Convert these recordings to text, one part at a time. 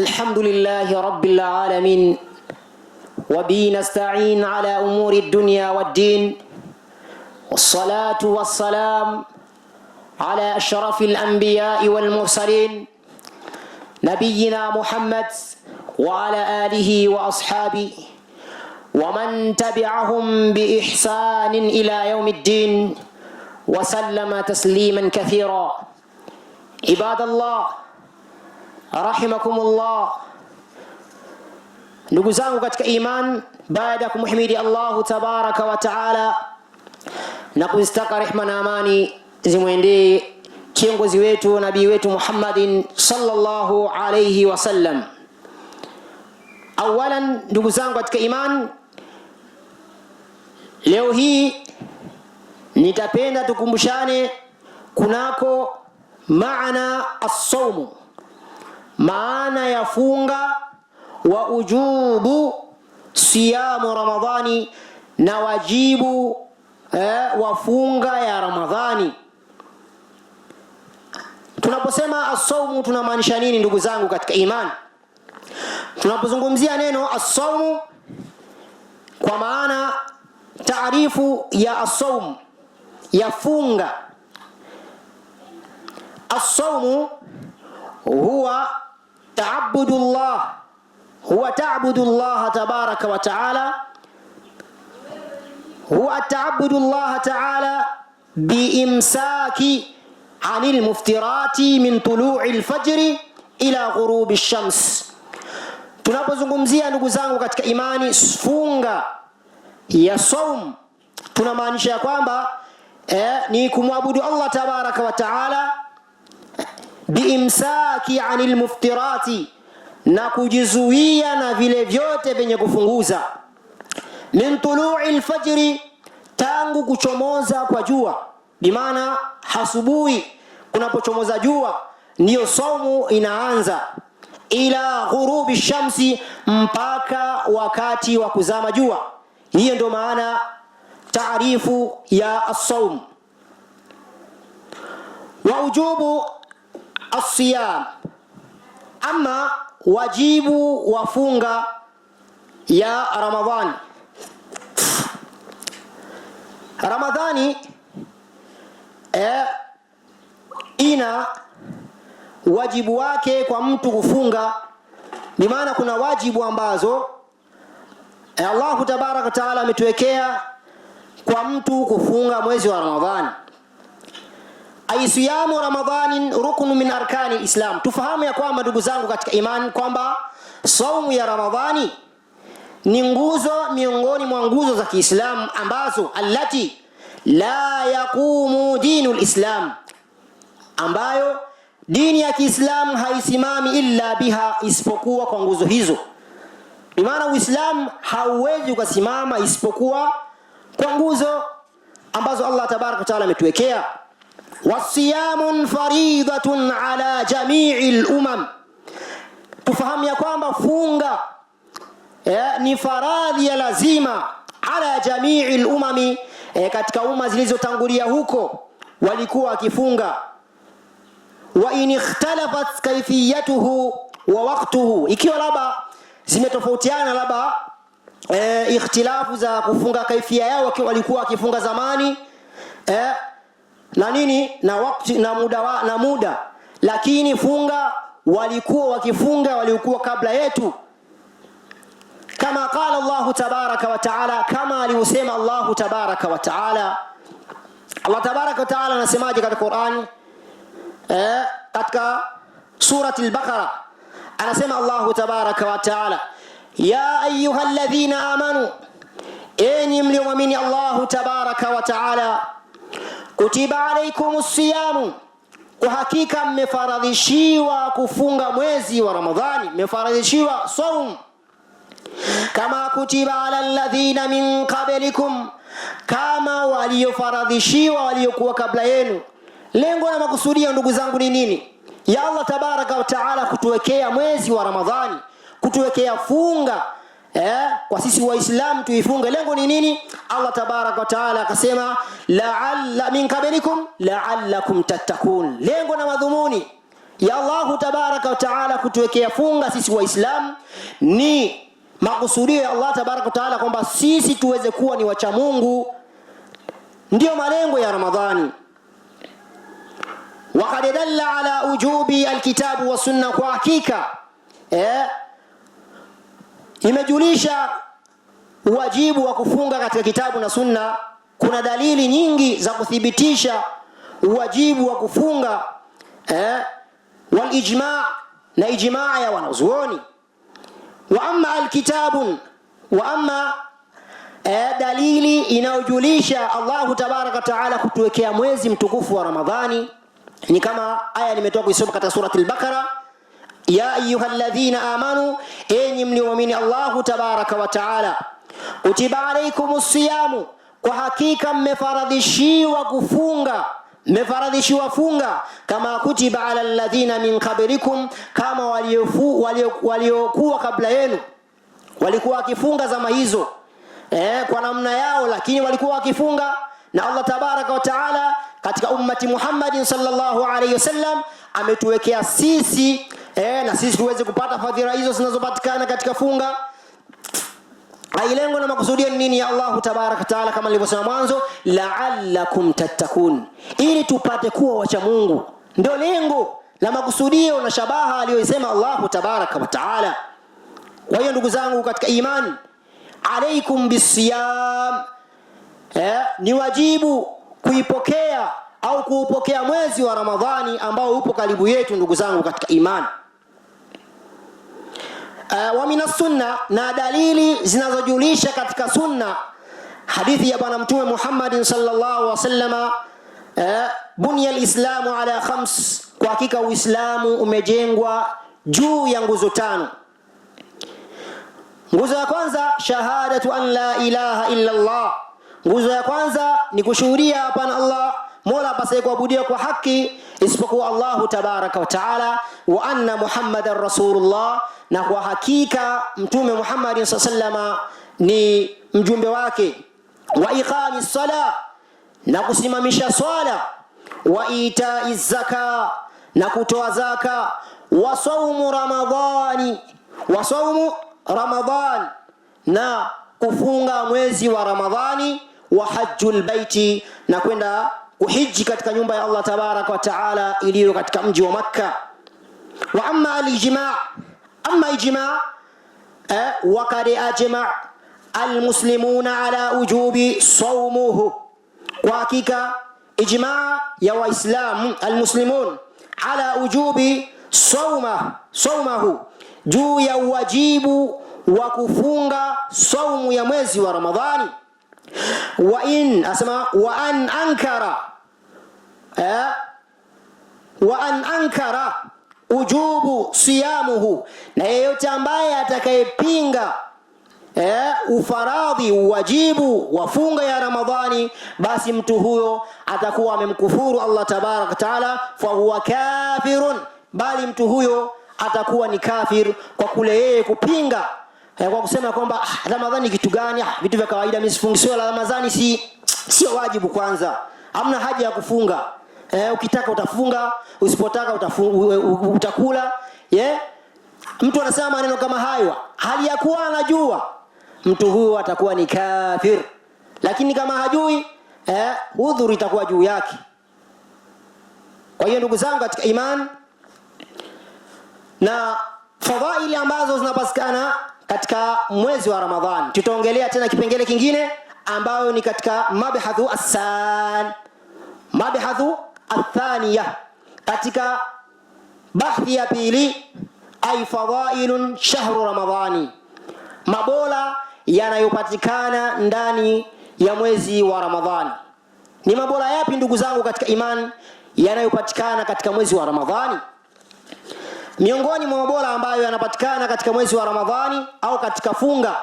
الحمد لله رب العالمين وبه نستعين على أمور الدنيا والدين والصلاة والسلام على أشرف الأنبياء والمرسلين نبينا محمد وعلى آله وأصحابه ومن تبعهم بإحسان إلى يوم الدين وسلم تسليما كثيرا. عباد الله رحمكم الله. Ndugu zangu katika iman, baada ya kumhimidi Allah tabaraka wa taala na kuzitaka rehema na amani zimwendee kiongozi wetu nabii wetu Muhammadin sallallahu alayhi wasallam. Awalan, ndugu zangu katika iman, leo hii nitapenda tukumbushane kunako maana as-sawm, maana ya funga, wa ujubu siyamu Ramadhani, na wajibu wa funga ya Ramadhani. Tunaposema as-sawm tunamaanisha nini ndugu zangu katika iman? Tunapozungumzia neno as-sawm, kwa maana taarifu ya as-sawm ya funga, as-sawm huwa ta'abbudullah, huwa ta'budullah tabaraka wa ta'ala, huwa ta'budullah ta'ala biimsaki anil muftirati min tulu'il fajri ila ghurubi shams. Tunapozungumzia ndugu zangu katika imani funga ya saum, tunamaanisha kwamba ni kumwabudu Allah tabaraka wa ta'ala biimsaki anil muftirati, na kujizuia na vile vyote vyenye kufunguza, min tulu'il fajri, tangu kuchomoza kwa jua, bimaana asubuhi kunapochomoza jua ndiyo saumu inaanza, ila ghurubi shamsi, mpaka wakati wa kuzama jua. Hiyo ndio maana taarifu ya as-sawm. Wa ujubu as-siyam, ama wajibu wa funga ya Ramadhani. Ramadhani ina wajibu wake kwa mtu kufunga, ni maana kuna wajibu ambazo Allah tabaraka taala ametuwekea kwa mtu kufunga mwezi wa Ramadhani. Siyamu Ramadhanin ruknu min arkani islam. Tufahamu ya kwamba ndugu zangu katika imani kwamba saumu ya Ramadhani ni nguzo miongoni mwa nguzo za Kiislamu ambazo allati la yaqumu dinul islam, ambayo dini ya Kiislamu haisimami illa biha, isipokuwa kwa nguzo hizo. Kwa maana Uislamu hauwezi kusimama isipokuwa kwa nguzo ambazo Allah tabaraka taala ametuwekea. Wasiyamun faridatun ala jami'il umam. Tufahamu ya kwamba funga ni faradhi ya lazima ala jami'il umami, katika umma zilizotangulia huko walikuwa wakifunga. Wa in ikhtalafat kayfiyatuhu wa waqtuhu, ikiwa labda zimetofautiana labda ikhtilafu za kufunga kaifia yao, walikuwa wakifunga zamani na nini na wakati na muda, lakini funga walikuwa wakifunga walikuwa kabla yetu, kama qala Allah tabaraka wa taala, kama alivyosema Allah tabaraka wa taala. Allah tabaraka wa taala anasemaje katika Qur'an? Katika surati al-Baqara anasema Allah tabaraka wa taala, ya ayyuhalladhina amanu, enyi mlioamini Allah tabaraka wa taala, kutiba alaykumus siyamu, kwa hakika mmefaradhishiwa kufunga mwezi wa Ramadhani, mmefaradhishiwa saum, kama kutiba ala alladhina min qablikum, kama waliofaradhishiwa waliokuwa kabla yenu. Lengo na makusudia ndugu zangu ni nini? Ya Allah tabaraka wa taala kutuwekea mwezi wa Ramadhani, kutuwekea funga kwa sisi Waislamu tuifunge. Lengo ni nini? Allah tabaraka wa taala akasema la'alla min qablikum la'allakum tattaqun. Lengo na madhumuni ya Allah tabaraka wa taala kutuwekea funga sisi waislamu ni makusudio ya Allah tabaraka wa taala kwamba sisi tuweze kuwa ni wacha Mungu. Ndio malengo ya Ramadhani. Waqad dalla ala ujubi alkitabu wa sunna, kwa hakika imejulisha wajibu wa kufunga katika kitabu na sunna. Kuna dalili nyingi za kuthibitisha wajibu wa kufunga wal ijma' na ijma' ya wanazuoni. Wa amma alkitabu, wa amma dalili inayojulisha Allah tabaraka wa taala kutuwekea mwezi mtukufu wa Ramadhani ni kama aya nimetoka kuisoma katika surati al-Baqara, ya ayyuhalladhina amanu, enyi mlioamini Allah tabaraka wa taala, kutiba alaykumus siyamu, kwa hakika mmefaradhishiwa kufunga, mmefaradhishiwa funga, kama kutiba ala alladhina min qablikum, kama waliokuwa kabla yenu walikuwa wakifunga zama hizo kwa namna yao, lakini walikuwa wakifunga. Na Allah tabaraka wa taala katika ummati Muhammadin sallallahu alayhi wasallam ametuwekea sisi na sisi tuweze kupata fadhila hizo zinazopatikana katika funga. Ailengo na makusudio ni nini ya Allah tabaraka wa taala? Kama nilivyosema mwanzo, la'allakum tattakun, ili tupate kuwa wacha Mungu. Ndio lengo la makusudio na shabaha aliyosema Allah tabaraka wa taala. Kwa hiyo ndugu zangu katika imani, alaikum bisiyam, ni wajibu kuipokea au kuupokea mwezi wa Ramadhani ambao upo karibu yetu ndugu zangu katika imani. Wa minas sunna, na dalili zinazojulisha katika sunna, hadithi ya bwana mtume Muhammad sallallahu alaihi wasallam, bunya alislamu ala khams, kwa hakika Uislamu umejengwa juu ya nguzo tano. Nguzo ya kwanza, shahadatu an la ilaha illa Allah. Nguzo ya kwanza ni kushuhudia hapana Allah mola apasaye kuabudiwa kwa haki isipokuwa Allah tabaraka wa taala, wa anna Muhammadar rasulullah, na kwa hakika mtume Muhammad sallallahu alaihi wasallam ni mjumbe wake. Wa iqamis sala, na kusimamisha swala. Wa itaiz zaka, na kutoa zaka. Wa saumu ramadhani, wa saumu Ramadhan, na kufunga mwezi wa Ramadhani. Wa hajjul baiti, na kwenda kuhiji katika nyumba ya Allah tabaraka wa taala iliyo katika mji wa Makka. Wa amma al-ijma', amma ijma' wa qad ajma' al-muslimuna ala ujubi sawmuhu, kwa hakika ijma' ya waislamu al-muslimun ala ujubi sawmahu, juu ya wajibu wa kufunga saumu ya mwezi wa Ramadhani. Wa in asema wa an ankara ujubu siyamuhu, na yeyote ambaye atakayepinga ufaradhi wajibu wa funga ya Ramadhani, basi mtu huyo atakuwa amemkufuru Allah tabaraka wa taala, fa huwa kafirun, bali mtu huyo atakuwa ni kafir kwa kule yeye kupinga, kwa kusema kwamba Ramadhani kitu gani, vitu vya kawaida, mimi sifungi, sio Ramadhani, sio wajibu, kwanza hamna haja ya kufunga. Ukitaka utafunga, usipotaka utakula. Mtu anasema maneno kama hayo hali ya kuwa anajua, mtu huyo atakuwa ni kafir. Lakini kama hajui, udhuru itakuwa juu yake. Kwa hiyo ndugu zangu katika imani, na fadhaili ambazo zinapatikana katika mwezi wa Ramadhani, tutaongelea tena kipengele kingine ambayo ni katika mabhathu athaniya, katika bahthi ya pili, ay fadhailun shahru Ramadhani, mabola yanayopatikana ndani ya mwezi wa Ramadhani. Ni mabola yapi ndugu zangu katika imani yanayopatikana katika mwezi wa Ramadhani? Miongoni mwa mabola ambayo yanapatikana katika mwezi wa Ramadhani au katika funga,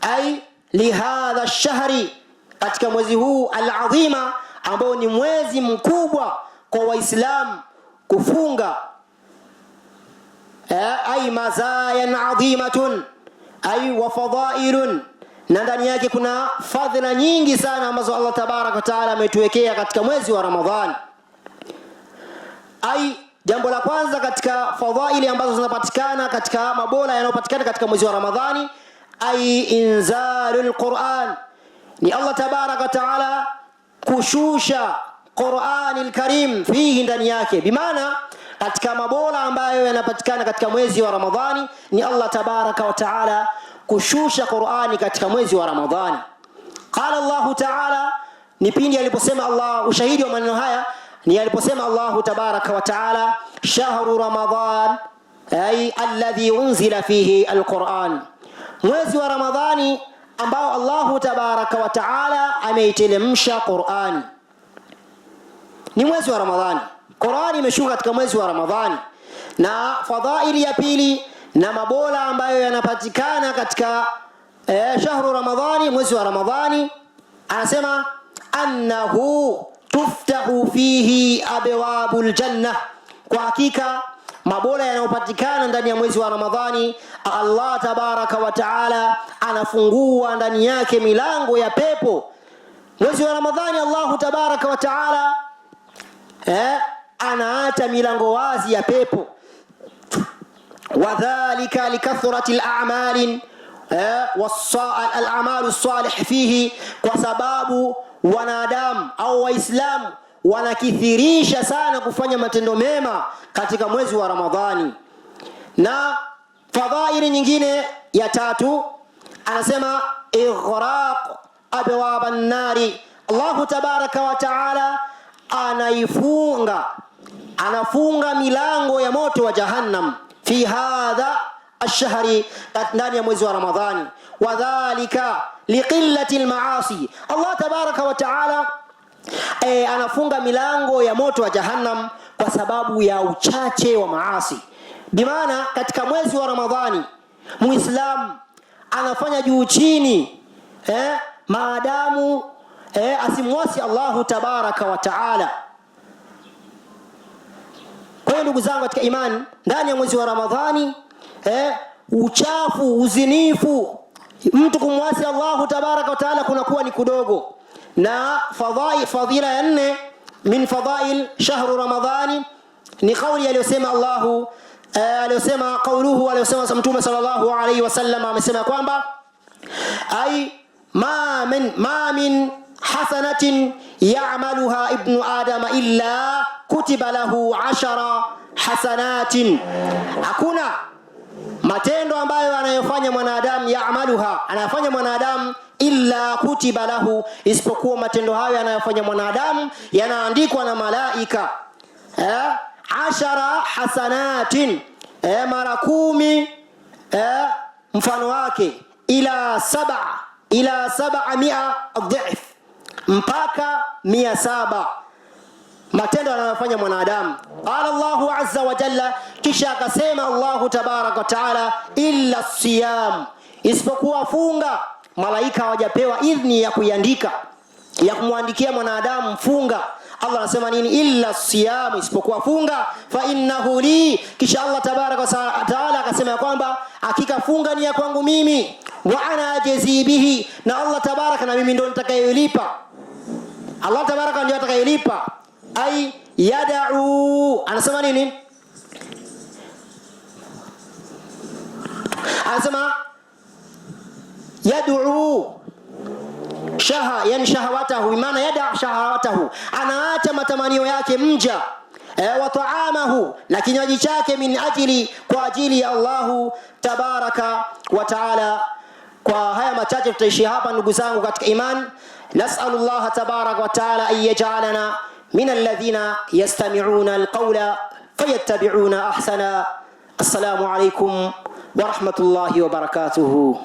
ay lihadha shahri, katika mwezi huu al-azima, ambao ni mwezi mkubwa kwa Waislamu kufunga, ay mazayan adhimatun, ay wa fadailun, na ndani yake kuna fadhila nyingi sana ambazo Allah tabaraka wa taala ametuwekea katika mwezi wa Ramadhani. Ai jambo la kwanza katika fadhaili ambazo zinapatikana katika mabora yanayopatikana katika mwezi wa Ramadhani, ai inzalul Qur'an, ni Allah tabaraka taala kushusha Qur'anil Karim fihi, ndani yake. Bimaana katika mabora ambayo yanapatikana katika mwezi wa Ramadhani ni Allah tabaraka wa taala kushusha Qur'ani katika mwezi wa Ramadhani. Qala Allah taala, ni pindi aliposema Allah, ushahidi wa maneno haya ni aliposema Allah tabaraka wa taala, shahru Ramadhan ay alladhi unzila fihi alquran, mwezi wa Ramadhani ambao Allah tabaraka wa taala ameiteremsha Qur'ani. Ni mwezi wa Ramadhani, Qur'ani imeshuka katika mwezi wa Ramadhani. Na fadhaili ya pili na mabora ambayo yanapatikana katika shahru Ramadhani, mwezi wa Ramadhani, anasema annahu tuftahu fihi abwabul janna, kwa hakika mabora yanayopatikana ndani ya mwezi wa Ramadhani, Allah tabaraka wa taala anafungua ndani yake milango ya pepo. Mwezi wa Ramadhani Allah tabaraka wa taala anaacha milango wazi ya pepo. Wadhalika likathrati al-a'mal wal-a'mal as-salih fihi, kwa sababu wanadamu au waislamu wanakithirisha sana kufanya matendo mema katika mwezi wa Ramadhani. Na fadhaili nyingine ya tatu anasema ighraq abwaban nari, Allah tabaraka wa taala anafunga milango ya moto wa jahannam fi hadha ash-shahri, ndani ya mwezi wa Ramadhani. Wadhalika liqillati al-maasi, Allah tabaraka wa taala anafunga milango ya moto wa jahannam kwa sababu ya uchache wa maasi. Bimaana katika mwezi wa Ramadhani Muislamu anafanya juu chini maadamu asimwasi Allah tabaraka wa taala. Kwa hiyo ndugu zangu katika imani, ndani ya mwezi wa Ramadhani uchafu, uzinifu, mtu kumwasi Allah tabaraka wa taala kunakuwa ni kudogo. Na fadhila ya nne min fadhail shahru Ramadhani ni kauli aliyosema Allah, aliyosema kauluhu, aliyosema Mtume sallallahu alayhi wasallam, amesema kwamba ai ma min hasanatin ya'maluha ibnu adama illa kutiba lahu 10 hasanatin, hakuna matendo ambayo anayofanya mwanadamu anayofanya mwanadamu illa kutiba lahu, isipokuwa matendo hayo yanayofanya mwanadamu yanaandikwa na malaika 10 hasanatin, mara 10 mfano wake, ila 700 adhif, mpaka 700 matendo anayofanya mwanadamu. Qala Allahu azza wa jalla, kisha akasema Allahu tabaraka wa taala, illa siyam, isipokuwa funga. Malaika hawajapewa idhni ya kuiandika, ya kumwandikia mwanadamu funga. Allah anasema nini? Illa siyam, isipokuwa funga. Fa innahu li, kisha Allah tabaraka wa taala akasema kwamba hakika funga ni ya kwangu mimi. Wa ana ajzi bihi, na Allah tabaraka, na mimi ndo nitakayelipa. Allah tabaraka ndio atakayelipa. Ai yad'u, anasema nini? Anasema yad'u shahawatahu, maana yada shahawatahu, anaacha matamanio yake mja, wa ta'amahu, na kinywaji chake, min ajili, kwa ajili ya Allahu tabaraka wa taala. Kwa haya machache tutaishi hapa ndugu zangu katika iman. Nas'alullah tabaraka wa taala an yaj'alana min alladhina yastami'una alqawla fayattabi'una ahsana. Assalamu alaykum wa rahmatullahi wa barakatuh.